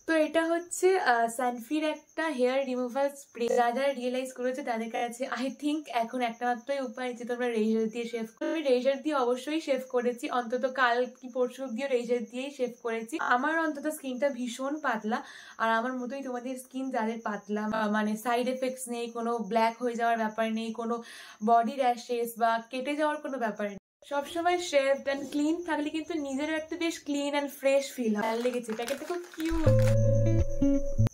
তো এটা হচ্ছে সানফির একটা হেয়ার রিমুভাল স্প্রে। যারা রিয়েলাইজ করেছে তাদের কাছে আই থিঙ্ক এখন একটা মাত্রই উপায় যে তোমরা রেজার দিয়ে শেভ করো। আমি রেজার দিয়ে অবশ্যই শেভ করেছি, অন্তত কাল কি পরশু অব্দিও রেজার দিয়েই শেভ করেছি। আমার অন্তত স্কিনটা ভীষণ পাতলা, আর আমার মতোই তোমাদের স্কিন যাদের পাতলা, মানে সাইড এফেক্টস নেই, কোনো ব্ল্যাক হয়ে যাওয়ার ব্যাপার নেই, কোনো বডি র্যাশেস বা কেটে যাওয়ার কোনো ব্যাপার নেই, সবসময় শেভড অ্যান্ড ক্লিন থাকলে কিন্তু নিজেরও একটা বেশ ক্লিন অ্যান্ড ফ্রেশ ফিল হয়। লেগেছে প্যাকেটটা খুব cute.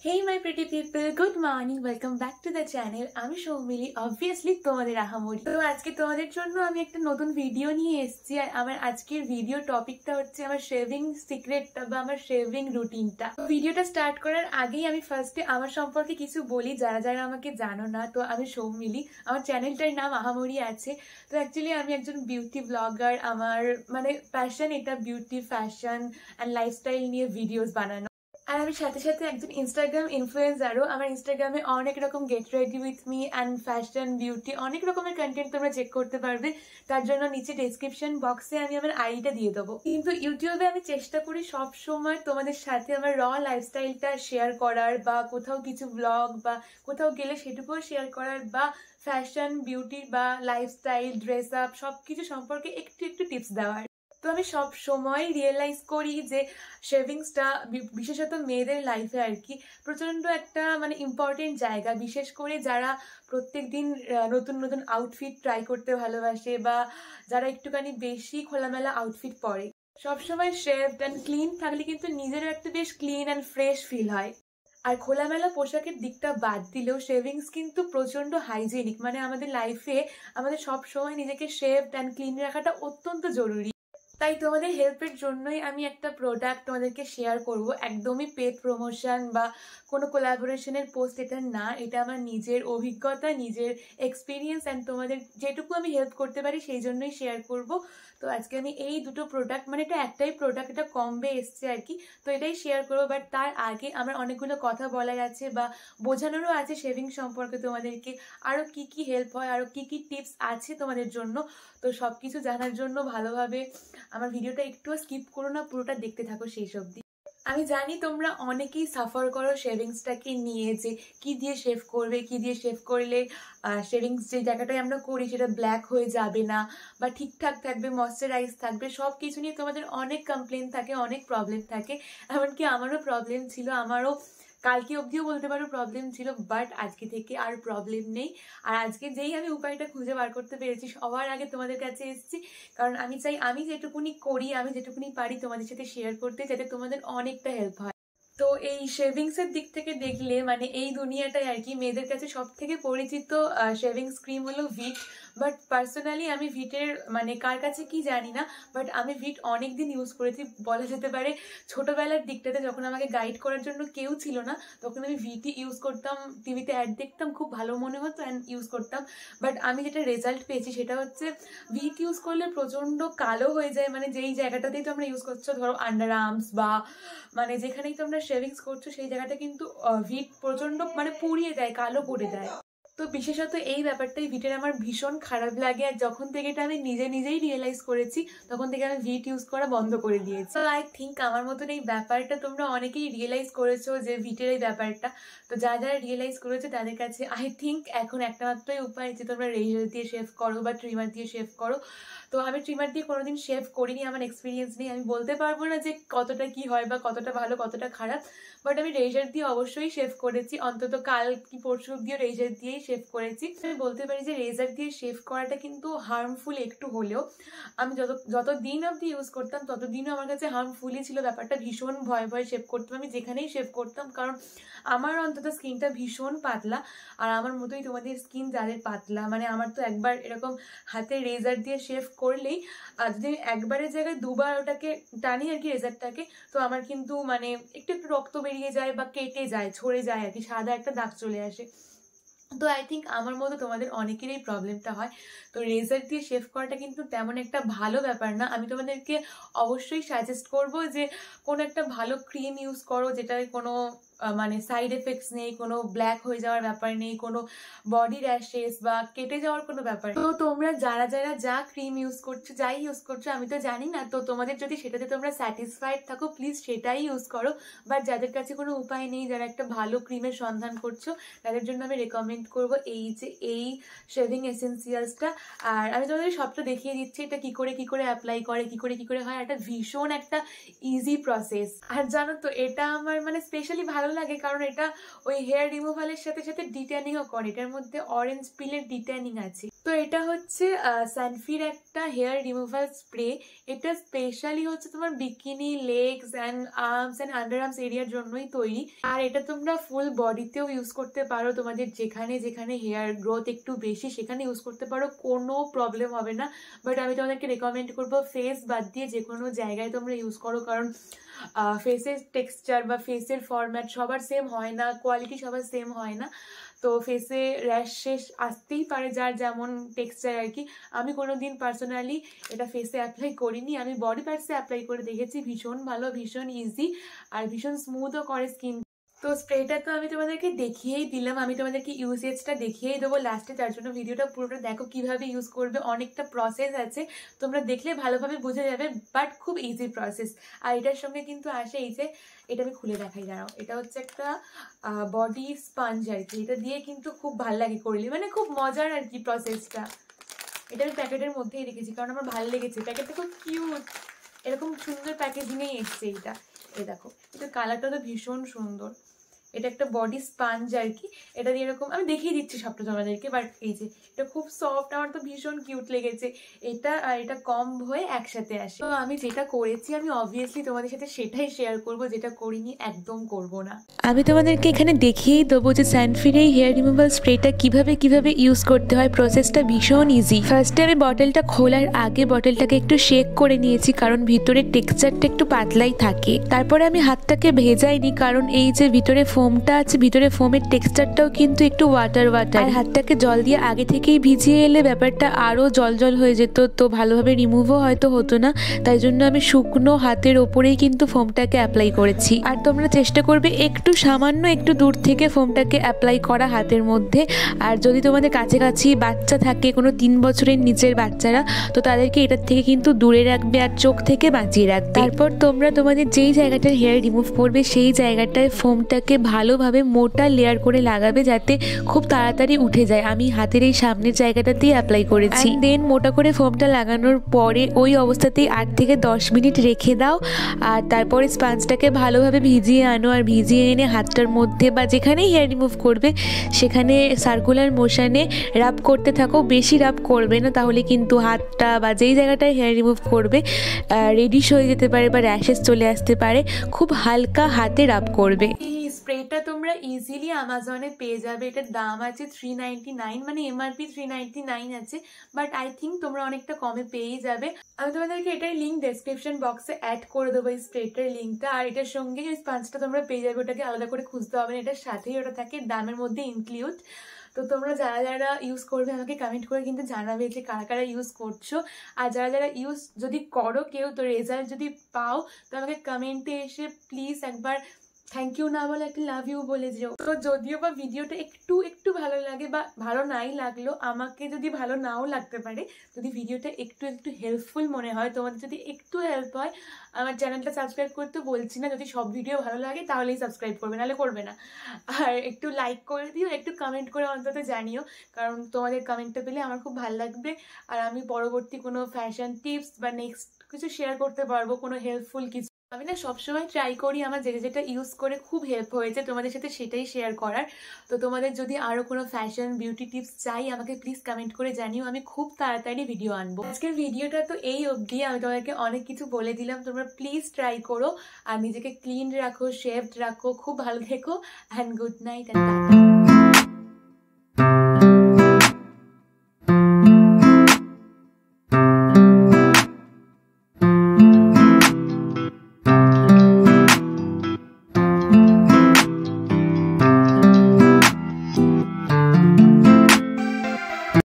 Hey my pretty people, good morning, welcome back to the channel. আমি সৌমিলি, obviously তোমাদের আহামরি। তো আজকে তোমাদের জন্য আমি একটা নতুন ভিডিও নিয়ে এসেছি। আর আমার আজকের ভিডিও টপিকটা হচ্ছে আমার শেভিং সিক্রেটটা বা আমার শেভিং রুটিনটা। ভিডিওটা স্টার্ট করার আগেই আমি ফার্স্টে আমার সম্পর্কে কিছু বলি, যারা যারা আমাকে জানো না। তো আমি সৌমিলি, আমার চ্যানেলটার নাম আহামরি আছে। তো অ্যাকচুয়ালি আমি একজন বিউটি ব্লগার। আমার মানে প্যাশন এটা বিউটি, ফ্যাশন অ্যান্ড লাইফস্টাইল নিয়ে ভিডিওস বানানো। আর আমি সাথে সাথে একজন ইনস্টাগ্রাম ইনফ্লুয়েন্সারও। আমার ইনস্টাগ্রামে অনেক রকম get ready with me and fashion, beauty, অনেক রকমের কন্টেন্ট তোমরা চেক করতে পারবে। তার জন্য নিচে ডেসক্রিপশন বক্সে আমি আমার আইডিটা দিয়ে দেবো। কিন্তু ইউটিউবে আমি চেষ্টা করি সব সময় তোমাদের সাথে আমার র লাইফস্টাইলটা শেয়ার করার, বা কোথাও কিছু ব্লগ বা কোথাও গেলে সেটুকুও শেয়ার করার, বা ফ্যাশন, বিউটি বা লাইফস্টাইল, ড্রেস আপ সবকিছু সম্পর্কে একটু একটু টিপস দেওয়ার। তো আমি সব সময় রিয়েলাইজ করি যে শেভিংসটা বিশেষত মেয়েদের লাইফে আর কি প্রচন্ড একটা মানে ইম্পর্টেন্ট জায়গা, বিশেষ করে যারা প্রত্যেকদিন নতুন নতুন আউটফিট ট্রাই করতে ভালোবাসে, বা যারা একটুখানি বেশি খোলামেলা আউটফিট পরে। সবসময় শেভড অ্যান্ড ক্লিন থাকলে কিন্তু নিজেরও একটা বেশ ক্লিন অ্যান্ড ফ্রেশ ফিল হয়। আর খোলামেলা পোশাকের দিকটা বাদ দিলেও শেভিংস কিন্তু প্রচন্ড হাইজেনিক, মানে আমাদের লাইফে আমাদের সব সময় নিজেকে শেভড অ্যান্ড ক্লিন রাখাটা অত্যন্ত জরুরি। তাই তোমাদের হেল্পের জন্যই আমি একটা প্রোডাক্ট তোমাদেরকে শেয়ার করব। একদমই পেড প্রমোশন বা কোনো কোলাবোরেশনের পোস্ট এটা না, এটা আমার নিজের অভিজ্ঞতা, নিজের এক্সপিরিয়েন্স অ্যান্ড তোমাদের যেটুকু আমি হেল্প করতে পারি সেই জন্যই শেয়ার করব। তো আজকে আমি এই দুটো প্রোডাক্ট, মানে এটা একটাই প্রোডাক্ট, এটা কমবে এসছে আর কি, তো এটাই শেয়ার করবো। বাট তার আগে আমার অনেকগুলো কথা বলার আছে বা বোঝানোরও আছে শেভিং সম্পর্কে তোমাদেরকে, আরও কি কি হেল্প হয়, আরও কি কি টিপস আছে তোমাদের জন্য। তো সব কিছু জানার জন্য ভালোভাবে আমার ভিডিওটা একটুও স্কিপ করো না, পুরোটা দেখতে থাকো শেষ অবধি। আমি জানি তোমরা অনেকেই সাফার করো শেভিংসটাকে নিয়ে, যে কি দিয়ে শেভ করবে, কি দিয়ে শেভ করলে শেভিংস যে জায়গাটায় আমরা করি সেটা ব্ল্যাক হয়ে যাবে না বা ঠিকঠাক থাকবে, ময়শ্চারাইজ থাকবে, সব কিছু নিয়ে তোমাদের অনেক কমপ্লেন থাকে, অনেক প্রবলেম থাকে। এমনকি আমারও প্রবলেম ছিল, আমারও কালকে অবধিও বলতে পারো প্রবলেম ছিল, বাট আজকে থেকে আর প্রবলেম নেই। আর আজকে যেই আমি উপায়টা খুঁজে বার করতে পেরেছি, সবার আগে তোমাদের কাছে এসেছি, কারণ আমি চাই আমি যেটুকুনি করি, আমি যেটুকুনি পারি তোমাদের সাথে শেয়ার করতে, যাতে তোমাদের অনেকটা হেল্প হয়। তো এই শেভিংসের দিক থেকে দেখলে মানে এই দুনিয়াটায় আর কি মেয়েদের কাছে সব থেকে পরিচিত শেভিংস ক্রিম হলো ভিট। বাট পার্সোনালি আমি ভিটের মানে কার কাছে কি জানি না, বাট আমি ভিট অনেকদিন ইউজ করেছি, বলা যেতে পারে ছোটবেলার দিকটাতে যখন আমাকে গাইড করার জন্য কেউ ছিল না, তখন আমি ভিটই ইউজ করতাম, টিভিতে অ্যাড দেখতাম, খুব ভালো মনে হতো অ্যান্ড ইউজ করতাম। বাট আমি যেটা রেজাল্ট পেয়েছি সেটা হচ্ছে ভিট ইউজ করলে প্রচন্ড কালো হয়ে যায়, মানে যেই জায়গাটাতেই তোমরা ইউজ করছো, ধরো আন্ডার আর্মস বা মানে যেখানেই তোমরা শেভিংস করছো সেই জায়গাটা কিন্তু ভিট প্রচন্ড মানে পুড়িয়ে দেয়, কালো করে দেয়। তো বিশেষত এই ব্যাপারটাই ভিটের আমার ভীষণ খারাপ লাগে, আর যখন থেকে এটা আমি নিজেই রিয়েলাইজ করেছি তখন থেকে আমি ভিট ইউজ করা বন্ধ করে দিয়েছি। তো আই থিঙ্ক আমার মতন এই ব্যাপারটা তোমরা অনেকেই রিয়েলাইজ করেছো যে ভিটের এই ব্যাপারটা। তো যারা রিয়েলাইজ করেছো তাদের কাছে আই থিঙ্ক এখন একটা মাত্রই উপায় যে তোমরা রেজার দিয়ে শেভ করো বা ট্রিমার দিয়ে শেভ করো। তো আমি ট্রিমার দিয়ে কোনোদিন শেভ করিনি, আমার এক্সপিরিয়েন্স নেই, আমি বলতে পারবো না যে কতটা কি হয় বা কতটা ভালো কতটা খারাপ। বাট আমি রেজার দিয়ে অবশ্যই শেভ করেছি, অন্তত কাল কি পরশু অব্দিও রেজার দিয়েই শেভ করেছি। আমি বলতে পারি যে রেজার দিয়ে শেভ করাটা কিন্তু হার্মফুল একটু হলেও, আমি যতদিন অব্দি ইউজ করতাম ততদিনও আমার কাছে হার্মফুলই ছিল ব্যাপারটা। ভীষণ ভয় ভয় শেভ করতাম আমি যেখানেই শেভ করতাম, কারণ আমার অন্তত স্কিনটা ভীষণ পাতলা। আর আমার মতোই তোমাদের স্কিন যাদের পাতলা, মানে আমার তো একবার এরকম হাতে রেজার দিয়ে শেভ করলেই যদি আমি একবারের জায়গায় দুবার ওটাকে টানি আর কি রেজারটাকে, তো আমার কিন্তু মানে একটু একটু রক্ত বেরিয়ে যায় বা কেটে যায়, ঝরে যায় আর কি, সাদা একটা দাগ চলে আসে। তো আই থিঙ্ক আমার মতো তোমাদের অনেকেরই এই প্রবলেমটা হয়। তো রেজার দিয়ে শেভ করাটা কিন্তু তেমন একটা ভালো ব্যাপার না। আমি তোমাদেরকে অবশ্যই সাজেস্ট করব যে কোনো একটা ভালো ক্রিম ইউজ করো, যেটায় কোনো মানে সাইড এফেক্টস নেই, কোনো ব্ল্যাক হয়ে যাওয়ার ব্যাপার নেই, কোনো বডি র্যাশেস বা কেটে যাওয়ার কোনো ব্যাপার নেই। তো তোমরা যারা যারা যা ক্রিম ইউজ করছো, যাই ইউজ করছো আমি তো জানি না, তো তোমাদের যদি সেটাতে তোমরা স্যাটিসফাইড থাকো প্লিজ সেটাই ইউজ করো। বাট যাদের কাছে কোনো উপায় নেই, যারা একটা ভালো ক্রিমের সন্ধান করছো, তাদের জন্য আমি রেকমেন্ড করবো এই শেভিং এসেন্সিয়ালসটা। আর আমি তোমাদের সবটা দেখিয়ে দিচ্ছি এটা কি করে অ্যাপ্লাই করে, কি করে হয়। এটা ভীষণ একটা ইজি প্রসেস। আর জানো তো এটা আমার মানে স্পেশালি ভালো লাগে কারণ এটা ওই হেয়ার রিমুভালের সাথে সাথে ডিট্যানিংও করে। এটার মধ্যে অরেঞ্জ পিলের ডিট্যানিং আছে। তো এটা হচ্ছে সানফির একটা হেয়ার রিমুভাল স্প্রে। এটা স্পেশালি হচ্ছে তোমার bikini, legs and arms and under arms এরিয়ার জন্যই তৈরি। আর এটা তোমরা ফুল বডিতেও ইউজ করতে পারো, তোমাদের যেখানে যেখানে হেয়ার গ্রোথ একটু বেশি সেখানে ইউজ করতে পারো, কোনো প্রবলেম হবে না। বাট আমি তোমাদেরকে রেকমেন্ড করবো ফেস বাদ দিয়ে যে কোনো জায়গায় তোমরা ইউজ করো, কারণ ফেসের টেক্সচার বা ফেসের ফরম্যাট সবার সেম হয় না, কোয়ালিটি সবার সেম হয় না। তো ফেসে র্যাশ শেষ আসতেই পারে যার যেমন টেক্সচার আর কি। আমি কোনোদিন পার্সোনালি এটা ফেসে অ্যাপ্লাই করিনি, আমি বডি পার্টসে অ্যাপ্লাই করে দেখেছি। ভীষণ ভালো, ভীষণ ইজি আর ভীষণ স্মুথও করে স্কিন। তো স্প্রেটা তো আমি তোমাদেরকে দেখিয়েই দিলাম, আমি তোমাদেরকে ইউজেজটা দেখিয়েই দেবো লাস্টে, তার জন্য ভিডিওটা পুরোটা দেখো কিভাবে ইউজ করবে। অনেকটা প্রসেস আছে, তোমরা দেখলে ভালোভাবে বুঝে যাবে, বাট খুব ইজি প্রসেস। আর এটার সঙ্গে কিন্তু আসে এই যে, এটা আমি খুলে দেখাই দাঁড়াও, এটা হচ্ছে একটা বডি স্পঞ্জ আর কি। এটা দিয়ে কিন্তু খুব ভালো লাগে করলে, মানে খুব মজার আর কি প্রসেসটা। এটা আমি প্যাকেটের মধ্যেই রেখেছি কারণ আমার ভালো লেগেছে, প্যাকেটটা খুব কিউট, এরকম সুন্দর প্যাকেজিংয়েই এসছে এইটা। এই দেখো এটা কালারটা তো ভীষণ সুন্দর। এটা একটা বডি স্পঞ্জ আর কি, এটা দিয়ে এরকম আমি দেখিয়ে দিচ্ছি সবটা তোমাদেরকে। বাট এই যে এটা খুব সফট, আমার তো ভীষণ কিউট লেগেছে। এটা আর এটা কম হয়ে একসাথে আসে। তো আমি যেটা করেছি আমি অবভিয়াসলি তোমাদের সাথে সেটাই শেয়ার করব, যেটা করিনি একদম করব না। আমি তোমাদেরকে এখানে দেখিয়েই দেবো যে সানফির এই হেয়ার রিমুভাল স্প্রেটা কিভাবে ইউজ করতে হয়। প্রসেসটা ভীষণ ইজি। ফার্স্টে আমি বটলটা খোলার আগে বটলটাকে একটু শেক করে নিয়েছি, কারণ ভিতরের টেক্সচারটা একটু পাতলাই থাকে। তারপরে আমি হাতটাকে ভেজাইনি, কারণ এই যে ভিতরে ফোমটা আছে, ভিতরে ফোমের টেক্সচারটাও কিন্তু একটু ওয়াটার। আর হাতটাকে জল দিয়ে আগে থেকেই ভিজিয়ে এলে ব্যাপারটা আরও জল হয়ে যেত, তো ভালোভাবে রিমুভও হয়তো হতো না। তাই জন্য আমি শুকনো হাতের ওপরেই কিন্তু ফোমটাকে অ্যাপ্লাই করেছি। আর তোমরা চেষ্টা করবে একটু সামান্য একটু দূর থেকে ফোমটাকে অ্যাপ্লাই করা হাতের মধ্যে। আর যদি তোমাদের কাছাকাছি বাচ্চা থাকে, কোনো 3 বছরের নিচের বাচ্চারা, তো তাদেরকে এটার থেকে কিন্তু দূরে রাখবে আর চোখ থেকে বাঁচিয়ে রাখবে। তারপর তোমরা তোমাদের যেই জায়গাটায় হেয়ার রিমুভ করবে সেই জায়গাটায় ফোমটাকে ভালোভাবে মোটা লেয়ার করে লাগাবে, যাতে খুব তাড়াতাড়ি উঠে যায়। আমি হাতের এই সামনের জায়গাটাতেই অ্যাপ্লাই করেছি। দেন মোটা করে ফোমটা লাগানোর পরে ওই অবস্থাতেই 8 থেকে 10 মিনিট রেখে দাও। আর তারপরে স্পঞ্জটাকে ভালোভাবে ভিজিয়ে আনো, আর ভিজিয়ে এনে হাতটার মধ্যে বা যেখানেই হেয়ার রিমুভ করবে সেখানে সার্কুলার মোশনে রাব করতে থাকো। বেশি রাব করবে না, তাহলে কিন্তু হাতটা বা যেই জায়গাটায় হেয়ার রিমুভ করবে রেডিশ হয়ে যেতে পারে বা র্যাশেস চলে আসতে পারে। খুব হালকা হাতে রাব করবে। স্প্রেটা তোমরা ইজিলি আমাজনে পেয়ে যাবে। এটার দাম আছে 399, মানে এমআরপি 399 আছে, বাট আই থিঙ্ক তোমরা অনেকটা কমে পেয়েই যাবে। আমি তোমাদেরকে এটার লিঙ্ক ডেসক্রিপশন বক্সে অ্যাড করে দেবো, এই স্প্রেটার লিঙ্কটা। আর এটার সঙ্গে ওই স্পঞ্জটা তোমরা পেয়ে যাবে, ওটাকে আলাদা করে খুঁজতে হবে না, এটার সাথেই ওটা থাকে, দামের মধ্যে ইনক্লুড। তো তোমরা যারা যারা ইউজ করবে আমাকে কমেন্ট করে কিন্তু জানাবে যে কারা কারা ইউজ করছো। আর যারা যারা ইউজ যদি করো কেউ, তো রেজাল্ট যদি পাও, তো আমাকে কমেন্টে এসে প্লিজ একবার থ্যাংক ইউ না বলে একটা লাভ ইউ বলে যেও। তো যদিও বা ভিডিওটা একটু ভালো লাগে বা ভালো নাই লাগলো, আমাকে যদি ভালো নাও লাগতে পারে, যদি ভিডিওটা একটু হেল্পফুল মনে হয়, তোমাদের যদি একটু হেল্প হয়, আমার চ্যানেলটা সাবস্ক্রাইব করতে বলছি না, যদি সব ভিডিও ভালো লাগে তাহলেই সাবস্ক্রাইব করবে, নাহলে করবে না। আর একটু লাইক করে দিও, একটু কমেন্ট করে অন্তত জানিও, কারণ তোমাদের কমেন্টটা পেলে আমার খুব ভালো লাগবে। আর আমি পরবর্তী কোনো ফ্যাশন টিপস বা নেক্সট কিছু শেয়ার করতে পারবো, কোনো হেল্পফুল কিছু। আমি না সবসময় ট্রাই করি আমার যেটা ইউজ করে খুব হেল্প হয়েছে তোমাদের সাথে সেটাই শেয়ার করার। তো তোমাদের যদি আরও কোনো ফ্যাশন বিউটি টিপস চাই আমাকে প্লিজ কমেন্ট করে জানিও, আমি খুব তাড়াতাড়ি ভিডিও আনবো। আজকের ভিডিওটা তো এই অবধি, আমি তোমাদেরকে অনেক কিছু বলে দিলাম, তোমরা প্লিজ ট্রাই করো আর নিজেকে ক্লিন রাখো, শেভড রাখো, খুব ভালো থেকো, and good night and tata.